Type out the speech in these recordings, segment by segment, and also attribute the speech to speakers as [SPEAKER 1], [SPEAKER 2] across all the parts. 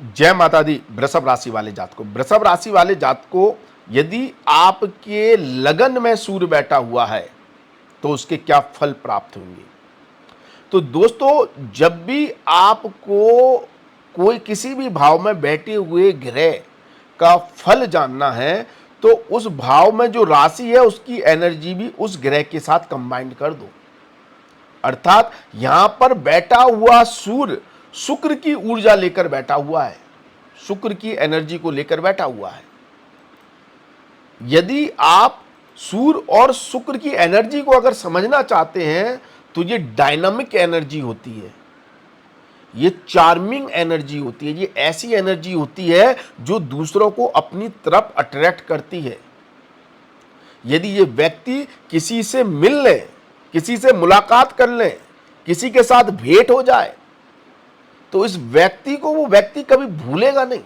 [SPEAKER 1] जय माता दी। वृषभ राशि वाले जात को, वृषभ राशि वाले जात को यदि आपके लगन में सूर्य बैठा हुआ है तो उसके क्या फल प्राप्त होंगे। तो दोस्तों, जब भी आपको कोई किसी भी भाव में बैठे हुए ग्रह का फल जानना है तो उस भाव में जो राशि है उसकी एनर्जी भी उस ग्रह के साथ कंबाइंड कर दो। अर्थात यहां पर बैठा हुआ सूर्य शुक्र की ऊर्जा लेकर बैठा हुआ है, शुक्र की एनर्जी को लेकर बैठा हुआ है। यदि आप सूर्य और शुक्र की एनर्जी को अगर समझना चाहते हैं तो ये डायनामिक एनर्जी होती है, ये चार्मिंग एनर्जी होती है, ये ऐसी एनर्जी होती है जो दूसरों को अपनी तरफ अट्रैक्ट करती है। यदि ये व्यक्ति किसी से मिल ले, किसी से मुलाकात कर ले, किसी के साथ भेंट हो जाए तो इस व्यक्ति को वो व्यक्ति कभी भूलेगा नहीं।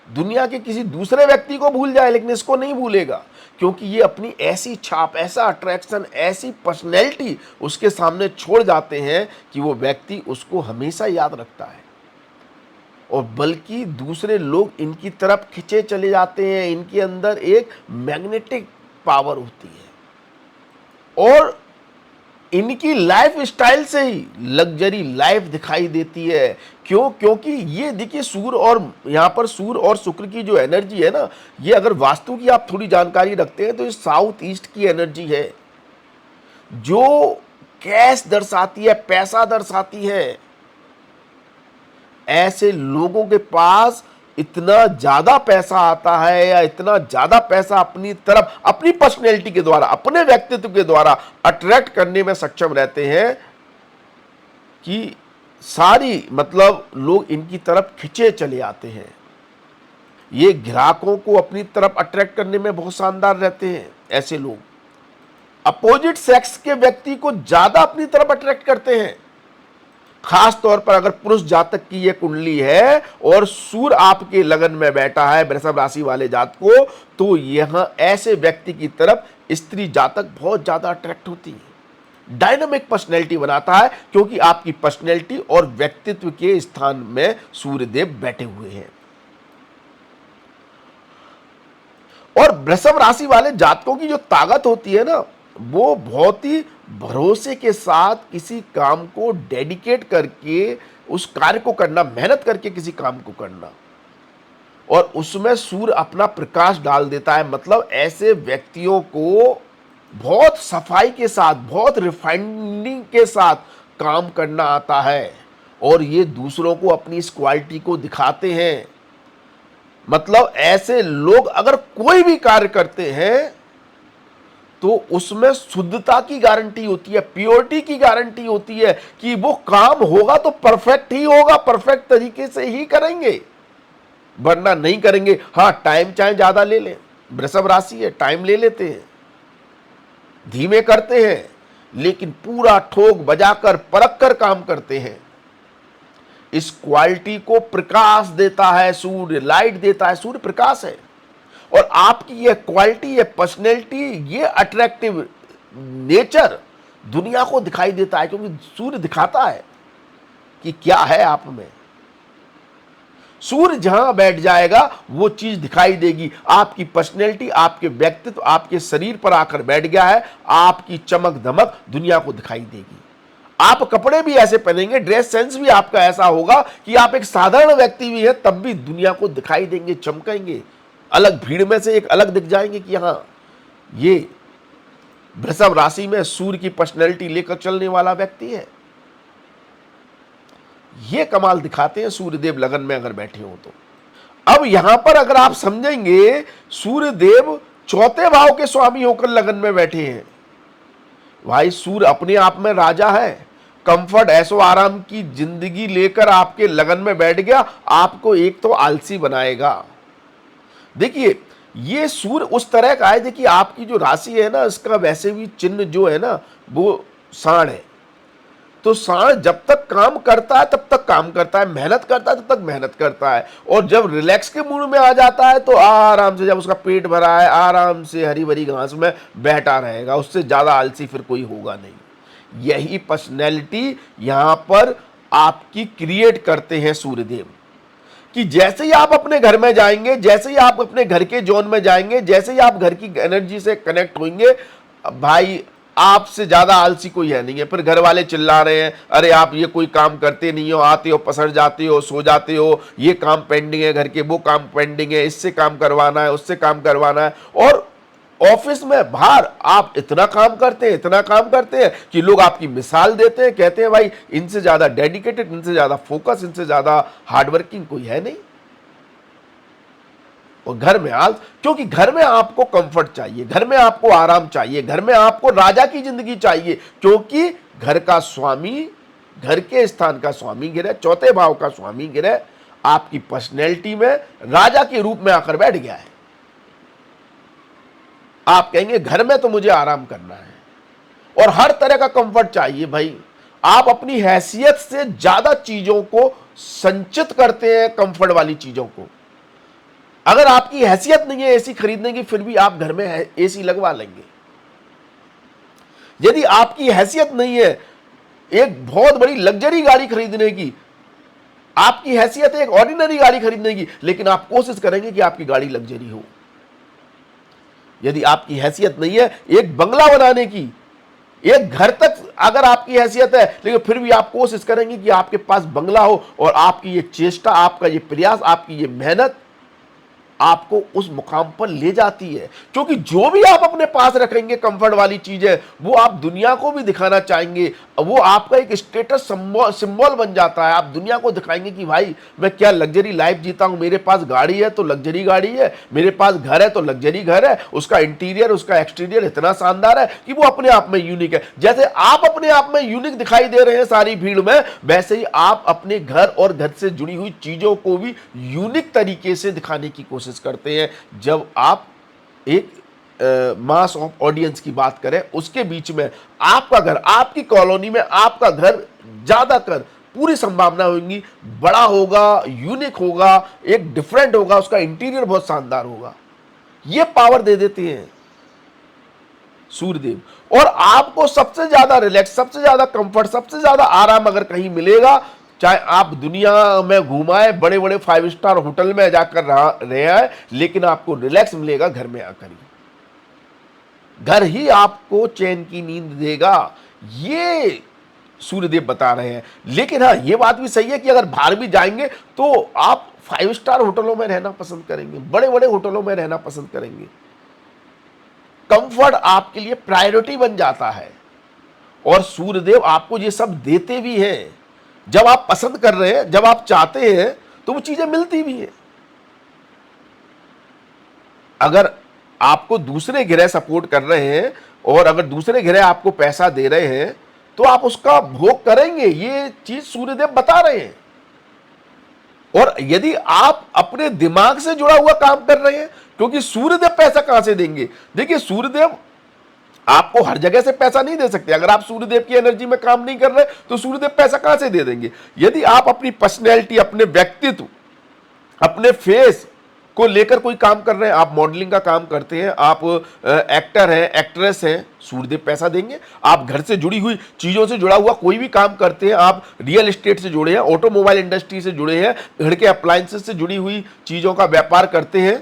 [SPEAKER 1] दुनिया के किसी दूसरे व्यक्ति को भूल जाए लेकिन इसको नहीं भूलेगा, क्योंकि ये अपनी ऐसी छाप, ऐसा अट्रैक्शन, ऐसी पर्सनैलिटी उसके सामने छोड़ जाते हैं कि वो व्यक्ति उसको हमेशा याद रखता है और बल्कि दूसरे लोग इनकी तरफ खिंचे चले जाते हैं। इनके अंदर एक मैग्नेटिक पावर होती है और इनकी लाइफ स्टाइल से ही लग्जरी लाइफ दिखाई देती है। क्यों? क्योंकि ये देखिए सूर्य और यहां पर सूर्य और शुक्र की जो एनर्जी है ना, ये अगर वास्तु की आप थोड़ी जानकारी रखते हैं तो ये साउथ ईस्ट की एनर्जी है जो कैश दर्शाती है, पैसा दर्शाती है। ऐसे लोगों के पास इतना ज्यादा पैसा आता है या इतना ज्यादा पैसा अपनी तरफ, अपनी पर्सनैलिटी के द्वारा, अपने व्यक्तित्व के द्वारा अट्रैक्ट करने में सक्षम रहते हैं कि सारी मतलब लोग इनकी तरफ खिंचे चले आते हैं। ये ग्राहकों को अपनी तरफ अट्रैक्ट करने में बहुत शानदार रहते हैं। ऐसे लोग अपोजिट सेक्स के व्यक्ति को ज्यादा अपनी तरफ अट्रैक्ट करते हैं। खास तौर पर अगर पुरुष जातक की यह कुंडली है और सूर्य आपके लगन में बैठा है वृषभ राशि वाले जात को, तो यहां ऐसे व्यक्ति की तरफ स्त्री जातक बहुत ज्यादा अट्रैक्ट होती है। डायनामिक पर्सनैलिटी बनाता है क्योंकि आपकी पर्सनैलिटी और व्यक्तित्व के स्थान में सूर्यदेव बैठे हुए हैं। और वृषभ राशि वाले जातकों की जो ताकत होती है ना, वो बहुत ही भरोसे के साथ किसी काम को डेडिकेट करके उस कार्य को करना, मेहनत करके किसी काम को करना और उसमें सूर्य अपना प्रकाश डाल देता है। मतलब ऐसे व्यक्तियों को बहुत सफाई के साथ, बहुत रिफाइनिंग के साथ काम करना आता है और ये दूसरों को अपनी इस क्वालिटी को दिखाते हैं। मतलब ऐसे लोग अगर कोई भी कार्य करते हैं तो उसमें शुद्धता की गारंटी होती है, प्योरिटी की गारंटी होती है कि वो काम होगा तो परफेक्ट ही होगा, परफेक्ट तरीके से ही करेंगे, वरना नहीं करेंगे। हाँ, टाइम चाहे ज्यादा ले लें, वृषभ राशि है, टाइम ले लेते हैं, धीमे करते हैं, लेकिन पूरा ठोक बजाकर परख कर काम करते हैं। इस क्वालिटी को प्रकाश देता है सूर्य, लाइट देता है सूर्य, प्रकाश है। और आपकी ये क्वालिटी, ये पर्सनैलिटी, ये अट्रैक्टिव नेचर दुनिया को दिखाई देता है क्योंकि सूर्य दिखाता है कि क्या है आप में। सूर्य जहां बैठ जाएगा वो चीज दिखाई देगी। आपकी पर्सनैलिटी, आपके व्यक्तित्व आपके शरीर पर आकर बैठ गया है, आपकी चमक धमक दुनिया को दिखाई देगी। आप कपड़े भी ऐसे पहनेंगे, ड्रेस सेंस भी आपका ऐसा होगा कि आप एक साधारण व्यक्ति भी है तब भी दुनिया को दिखाई देंगे, चमकेंगे, अलग भीड़ में से एक अलग दिख जाएंगे कि हाँ, ये वृषभ राशि में सूर्य की पर्सनैलिटी लेकर चलने वाला व्यक्ति है। ये कमाल दिखाते हैं सूर्यदेव लगन में अगर बैठे हो तो। अब यहां पर अगर आप समझेंगे, सूर्यदेव चौथे भाव के स्वामी होकर लगन में बैठे हैं। भाई सूर्य अपने आप में राजा है, कंफर्ट ऐशो आराम की जिंदगी लेकर आपके लगन में बैठ गया, आपको एक तो आलसी बनाएगा। देखिए ये सूर्य उस तरह का है, देखिए आपकी जो राशि है ना, इसका वैसे भी चिन्ह जो है ना वो सांड है। तो सांड जब तक काम करता है तब तक काम करता है, मेहनत करता है तब तक मेहनत करता है, और जब रिलैक्स के मूड में आ जाता है तो आराम से, जब उसका पेट भरा है, आराम से हरी भरी घास में बैठा रहेगा। उससे ज्यादा आलसी फिर कोई होगा नहीं। यही पर्सनैलिटी यहां पर आपकी क्रिएट करते हैं सूर्यदेव कि जैसे ही आप अपने घर में जाएंगे, जैसे ही आप अपने घर के जोन में जाएंगे, जैसे ही आप घर की एनर्जी से कनेक्ट होंगे, भाई आपसे ज्यादा आलसी कोई है नहीं है। फिर घर वाले चिल्ला रहे हैं, अरे आप ये कोई काम करते नहीं हो, आते हो पसर जाते हो, सो जाते हो, ये काम पेंडिंग है घर के, वो काम पेंडिंग है, इससे काम करवाना है, उससे काम करवाना है। और ऑफिस में बाहर आप इतना काम करते हैं, इतना काम करते हैं कि लोग आपकी मिसाल देते हैं, कहते हैं भाई इनसे ज्यादा डेडिकेटेड, इनसे ज्यादा फोकस, इनसे ज्यादा हार्डवर्किंग कोई है नहीं। और घर में क्योंकि घर में आपको कंफर्ट चाहिए, घर में आपको आराम चाहिए, घर में आपको राजा की जिंदगी चाहिए, क्योंकि घर का स्वामी, घर के स्थान का स्वामी ग्रह, चौथे भाव का स्वामी ग्रह आपकी पर्सनैलिटी में राजा के रूप में आकर बैठ गया है। आप कहेंगे घर में तो मुझे आराम करना है और हर तरह का कंफर्ट चाहिए। भाई आप अपनी हैसियत से ज्यादा चीजों को संचित करते हैं, कंफर्ट वाली चीजों को। अगर आपकी हैसियत नहीं है एसी खरीदने की, फिर भी आप घर में एसी लगवा लेंगे। यदि आपकी हैसियत नहीं है एक बहुत बड़ी लग्जरी गाड़ी खरीदने की, आपकी हैसियत है एक ऑर्डिनरी गाड़ी खरीदने की, लेकिन आप कोशिश करेंगे कि आपकी गाड़ी लग्जरी हो। यदि आपकी हैसियत नहीं है एक बंगला बनाने की, एक घर तक अगर आपकी हैसियत है, लेकिन फिर भी आप कोशिश करेंगे कि आपके पास बंगला हो, और आपकी ये चेष्टा, आपका ये प्रयास, आपकी ये मेहनत आपको उस मुकाम पर ले जाती है। क्योंकि जो भी आप अपने पास रखेंगे कंफर्ट वाली चीजें, वो आप दुनिया को भी दिखाना चाहेंगे, वो आपका एक स्टेटस सिंबल बन जाता है। आप दुनिया को दिखाएंगे कि भाई मैं क्या लग्जरी लाइफ जीता हूं, मेरे पास गाड़ी है तो लग्जरी गाड़ी है, मेरे पास घर है तो लग्जरी घर है, उसका इंटीरियर उसका एक्सटीरियर इतना शानदार है कि वो अपने आप में यूनिक है। जैसे आप अपने आप में यूनिक दिखाई दे रहे हैं सारी भीड़ में, वैसे ही आप अपने घर और घर से जुड़ी हुई चीजों को भी यूनिक तरीके से दिखाने की कोशिश करते हैं। जब आप एक मास ऑफ ऑडियंस की बात करें, उसके बीच में आपका घर, आपकी कॉलोनी में आपका घर ज्यादातर पूरी संभावना होगी बड़ा होगा, यूनिक होगा, एक डिफरेंट होगा, उसका इंटीरियर बहुत शानदार होगा। ये पावर दे देते हैं सूर्यदेव। और आपको सबसे ज्यादा रिलैक्स, सबसे ज्यादा कंफर्ट, सबसे ज्यादा आराम अगर कहीं मिलेगा, चाहे आप दुनिया में घुमाए, बड़े बड़े 5 स्टार होटल में जाकर रहे हैं, लेकिन आपको रिलैक्स मिलेगा घर में आकर ही। घर ही आपको चैन की नींद देगा, ये सूर्यदेव बता रहे हैं। लेकिन हाँ, ये बात भी सही है कि अगर बाहर भी जाएंगे तो आप 5 स्टार होटलों में रहना पसंद करेंगे, बड़े बड़े होटलों में रहना पसंद करेंगे। कंफर्ट आपके लिए प्रायोरिटी बन जाता है, और सूर्यदेव आपको ये सब देते भी हैं। जब आप पसंद कर रहे हैं, जब आप चाहते हैं, तो वो चीजें मिलती भी हैं। अगर आपको दूसरे ग्रह सपोर्ट कर रहे हैं, और अगर दूसरे ग्रह आपको पैसा दे रहे हैं, तो आप उसका भोग करेंगे, ये चीज सूर्यदेव बता रहे हैं। और यदि आप अपने दिमाग से जुड़ा हुआ काम कर रहे हैं, क्योंकि सूर्यदेव पैसा कहां से देंगे? देखिए, सूर्यदेव आपको हर जगह से पैसा नहीं दे सकते। अगर आप सूर्यदेव की एनर्जी में काम नहीं कर रहे, तो सूर्यदेव पैसा कहां से दे देंगे? यदि आप अपनी पर्सनैलिटी, अपने व्यक्तित्व, अपने फेस को लेकर कोई काम कर रहे हैं, आप मॉडलिंग का काम करते हैं, आप एक्टर हैं, एक्ट्रेस हैं, सूर्यदेव पैसा देंगे। आप घर से जुड़ी हुई चीजों से जुड़ा हुआ कोई भी काम करते हैं, आप रियल एस्टेट से जुड़े हैं, ऑटोमोबाइल इंडस्ट्री से जुड़े हैं, घर के अप्लायंसेस से जुड़ी हुई चीजों का व्यापार करते हैं,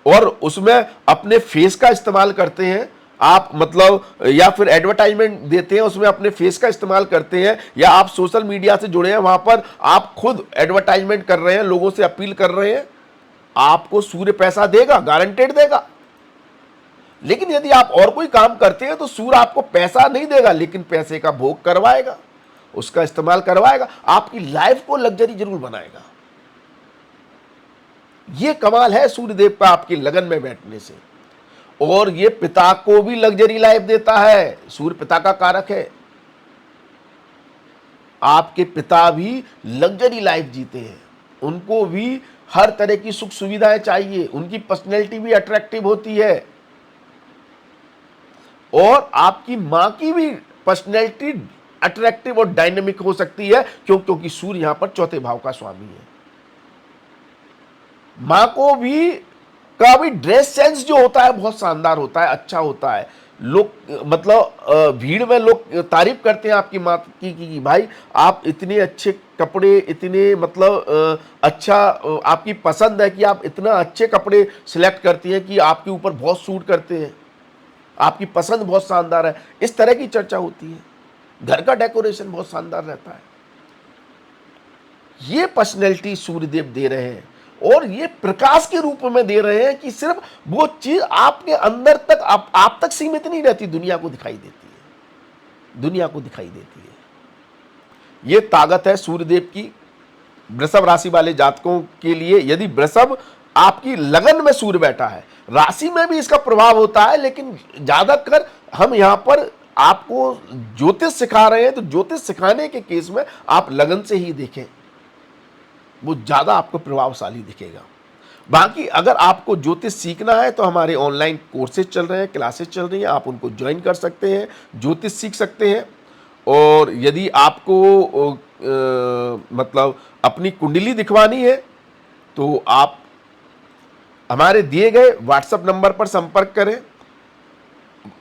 [SPEAKER 1] और उसमें अपने फेस का इस्तेमाल करते हैं आप, मतलब, या फिर एडवर्टाइजमेंट देते हैं उसमें अपने फेस का इस्तेमाल करते हैं, या आप सोशल मीडिया से जुड़े हैं, वहां पर आप खुद एडवर्टाइजमेंट कर रहे हैं, लोगों से अपील कर रहे हैं, आपको सूर्य पैसा देगा, गारंटेड देगा। लेकिन यदि आप और कोई काम करते हैं, तो सूर्य आपको पैसा नहीं देगा, लेकिन पैसे का भोग करवाएगा, उसका इस्तेमाल करवाएगा, आपकी लाइफ को लग्जरी जरूर बनाएगा। यह कमाल है सूर्यदेव का आपकी लगन में बैठने से। और ये पिता को भी लग्जरी लाइफ देता है, सूर्य पिता का कारक है। आपके पिता भी लग्जरी लाइफ जीते हैं, उनको भी हर तरह की सुख सुविधाएं चाहिए, उनकी पर्सनैलिटी भी अट्रैक्टिव होती है, और आपकी मां की भी पर्सनैलिटी अट्रैक्टिव और डायनेमिक हो सकती है, क्योंकि सूर्य यहां पर चौथे भाव का स्वामी है। मां को भी का भी ड्रेस सेंस जो होता है बहुत शानदार होता है, अच्छा होता है। लोग मतलब भीड़ में लोग तारीफ करते हैं आपकी माँ की कि भाई आप इतने अच्छे कपड़े, इतने मतलब अच्छा आपकी पसंद है कि आप इतना अच्छे कपड़े सिलेक्ट करती हैं कि आपके ऊपर बहुत सूट करते हैं, आपकी पसंद बहुत शानदार है, इस तरह की चर्चा होती है। घर का डेकोरेशन बहुत शानदार रहता है। ये पर्सनैलिटी सूर्यदेव दे रहे हैं, और ये प्रकाश के रूप में दे रहे हैं कि सिर्फ वो चीज आपके अंदर तक, आप तक सीमित नहीं रहती, दुनिया को दिखाई देती है, दुनिया को दिखाई देती है। ये ताकत है सूर्यदेव की वृषभ राशि वाले जातकों के लिए। यदि वृषभ आपकी लगन में सूर्य बैठा है, राशि में भी इसका प्रभाव होता है, लेकिन ज्यादातर हम यहां पर आपको ज्योतिष सिखा रहे हैं, तो ज्योतिष सिखाने के केस में आप लगन से ही देखें, वो ज़्यादा आपको प्रभावशाली दिखेगा। बाकी अगर आपको ज्योतिष सीखना है तो हमारे ऑनलाइन कोर्सेज चल रहे हैं, क्लासेस चल रही हैं, आप उनको ज्वाइन कर सकते हैं, ज्योतिष सीख सकते हैं। और यदि आपको मतलब अपनी कुंडली दिखवानी है तो आप हमारे दिए गए व्हाट्सएप नंबर पर संपर्क करें,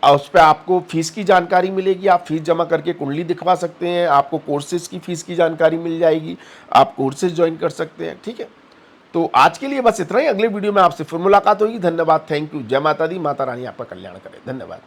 [SPEAKER 1] उस पर आपको फीस की जानकारी मिलेगी, आप फीस जमा करके कुंडली दिखवा सकते हैं, आपको कोर्सेज की फीस की जानकारी मिल जाएगी, आप कोर्सेज ज्वाइन कर सकते हैं। ठीक है, तो आज के लिए बस इतना ही। अगले वीडियो में आपसे फिर मुलाकात होगी। धन्यवाद, थैंक यू, जय माता दी, माता रानी आपका कल्याण करे। धन्यवाद।